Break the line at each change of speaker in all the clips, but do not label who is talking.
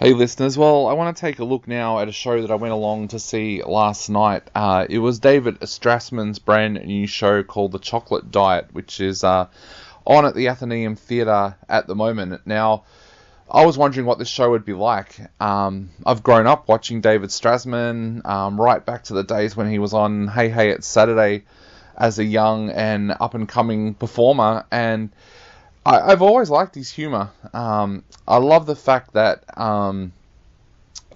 Hey listeners, well, I want to take a look now at a show that I went along to see last night. It was David Strassman's brand new show called The Chocolate Diet, which is on at the Athenaeum Theatre at the moment. Now, I was wondering what this show would be like. I've grown up watching David Strassman right back to the days when he was on Hey Hey It's Saturday as a young and up-and-coming performer, and I've always liked his humour. I love the fact that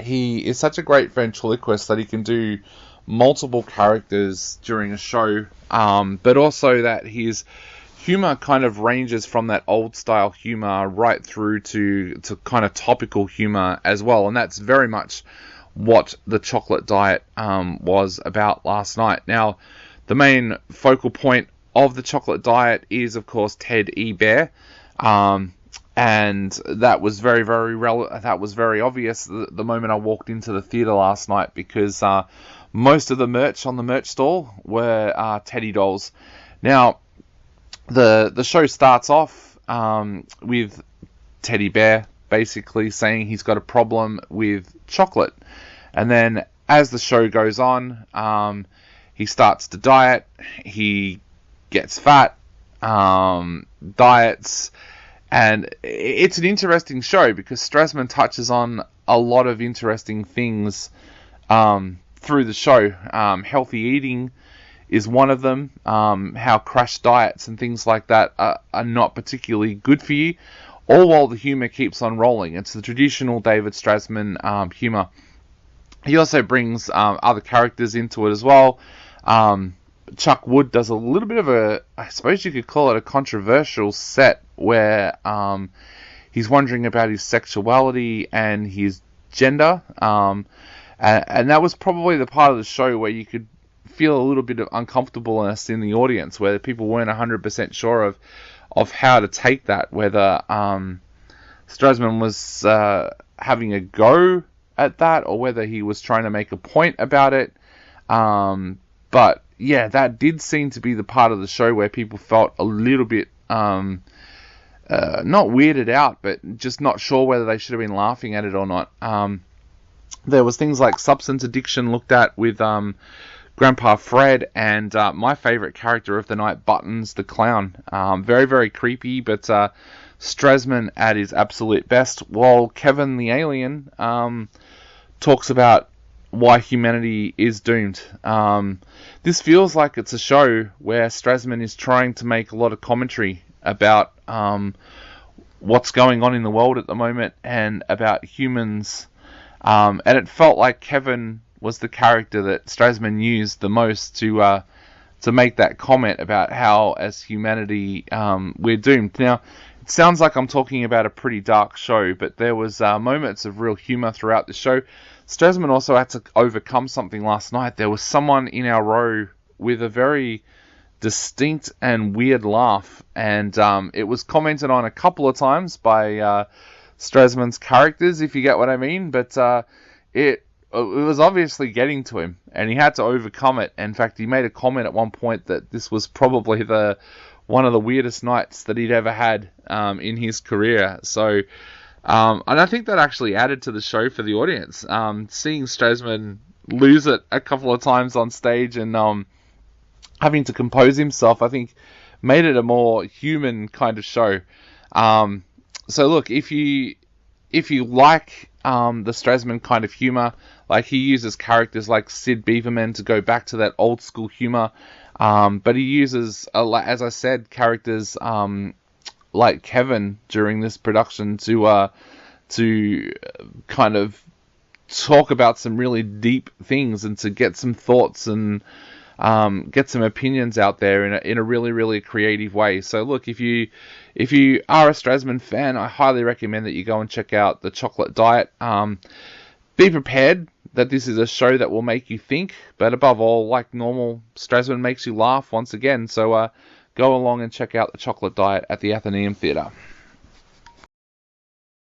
he is such a great ventriloquist that he can do multiple characters during a show, but also that his humour kind of ranges from that old style humour right through to kind of topical humour as well, and that's very much what the Chocolate Diet was about last night. Now, the main focal point of the Chocolate Diet is, of course, Ted E. Bear, and that was very obvious the moment I walked into the theatre last night, because most of the merch on the merch stall were Teddy dolls. Now, the show starts off with Teddy Bear basically saying he's got a problem with chocolate, and then as the show goes on, he starts to diet, he gets fat, diets, and it's an interesting show because Strassman touches on a lot of interesting things through the show. Healthy eating is one of them, how crash diets and things like that are not particularly good for you, all while the humour keeps on rolling. It's the traditional David Strassman humour. He also brings other characters into it as well. Chuck Wood does a little bit of I suppose you could call it a controversial set where he's wondering about his sexuality and his gender, and that was probably the part of the show where you could feel a little bit of uncomfortableness in the audience, where people weren't 100% sure of how to take that, whether Strassman was having a go at that or whether he was trying to make a point about it. But yeah, that did seem to be the part of the show where people felt a little bit, not weirded out, but just not sure whether they should have been laughing at it or not. There was things like substance addiction looked at with Grandpa Fred, and my favourite character of the night, Buttons the Clown. Very, very creepy, but Strassman at his absolute best, while Kevin the Alien talks about why humanity is doomed. This feels like it's a show where Strassman is trying to make a lot of commentary about what's going on in the world at the moment and about humans. And it felt like Kevin was the character that Strassman used the most to make that comment about how, as humanity, we're doomed. Now, it sounds like I'm talking about a pretty dark show, but there was moments of real humour throughout the show. Strassman also had to overcome something last night. There was someone in our row with a very distinct and weird laugh, and it was commented on a couple of times by Strassman's characters, if you get what I mean, but it was obviously getting to him, and he had to overcome it. In fact, he made a comment at one point that this was probably one of the weirdest nights that he'd ever had in his career. So, and I think that actually added to the show for the audience. Seeing Strassman lose it a couple of times on stage and having to compose himself, I think made it a more human kind of show. So look, if you like the Strassman kind of humour, like he uses characters like Sid Beaverman to go back to that old school humour, but he uses, as I said, characters like Kevin during this production to kind of talk about some really deep things and to get some thoughts and get some opinions out there in a really, really creative way. So look, if you are a Strassman fan, I highly recommend that you go and check out The Chocolate Diet. Be prepared that this is a show that will make you think, but above all, like normal, Strassman makes you laugh once again. So go along and check out The Chocolate Diet at the Athenaeum Theatre.